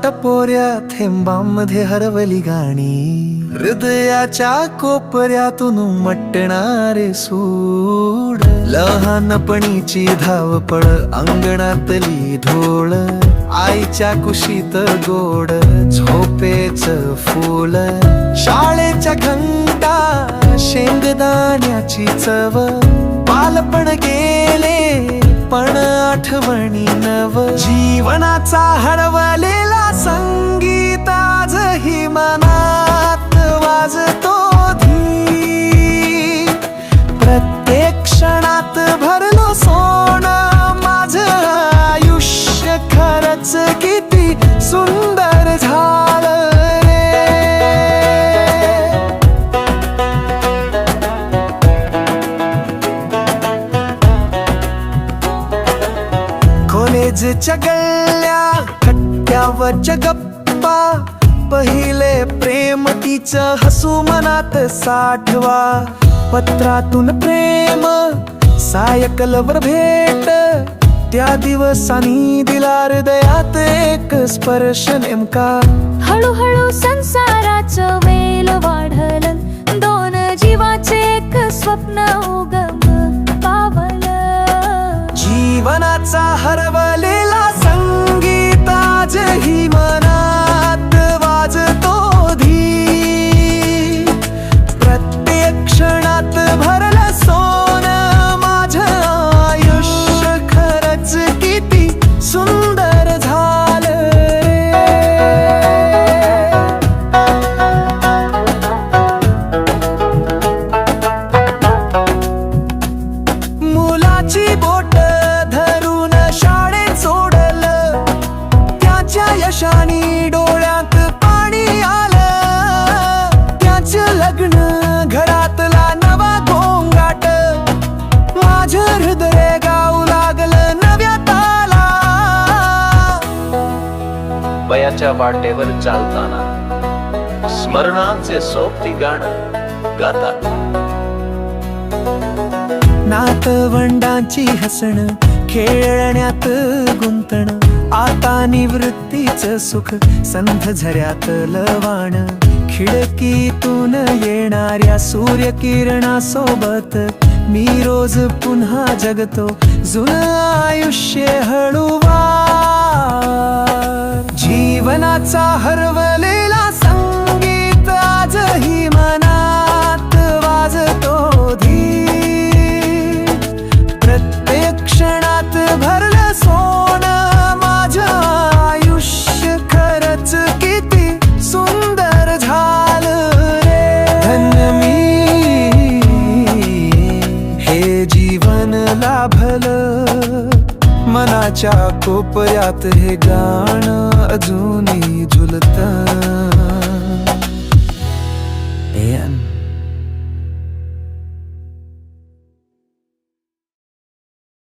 टपोऱ्या थेंबांमध्ये हरवली गाणी, हृदयाच्या कोपऱ्यातून उमटणारे सूड, लहानपणीची धावपळ, अंगणातली धूळ, आईच्या कुशीत गोड झोपेच फूल, शाळेच्या घंटा, शेंगदाण्याची चव, बालपण गेले पण आठवणी नव, जीवनाचा हरवलेला संगीत आजही मनात वाजतो धीर, प्रत्येक क्षणात भरलो सोनं माझं आयुष्य, खरंच किती सुंदर झालं रे. कॉलेजच्या गल्ल्या, कट्ट्यावरच्या गप्पा, पहिले प्रेम तिचं हसू मनात साठवा, पत्रातून प्रेम, सायकलवर भेट, त्या दिवसांनी दिला हृदयात एक स्पर्श नेमका, हळूहळू संसाराचं वेल वाढलं, दोन जीवाचे एक स्वप्न उगम पावलं, जीवनाचा हरवलेला संगीत आजही मनात वाजतो धीर, प्रत्येक क्षणात भरलं सोनं माझं आयुष्य, खरंच किती सुंदर झालं रे. मुलाची बोट धरून शाळेत सोडलं, त्याच्या यशानी डोळ्यात पाणी आलं, त्याचं लग्न, घरातला नवा गोंगाट, माझं हृदय गाऊ लागलं नव्या ताला. वयाच्या वाटेवर चालताना स्मरणाचे सोबती गाणं गातात, नातवंडांची हसण, खेळण्यात गुंतण, आता निवृत्तीचं सुख, संथ झऱ्यात लवाण, खिडकीतून येणाऱ्या सूर्यकिरणासोबत मी रोज पुन्हा जगतो जुनं आयुष्य हळूवार, जीवनाचा हरवलेला संगीत आजही मनात वाजतो धीर, प्रत्येक क्षणात भरलं सोनं माझं आयुष्य, खरंच किती सुंदर झालं रे. धन्य मी हे जीवन लाभलं, मनाच्या कोपऱ्यात हे गाणं अजूनही झुलतं.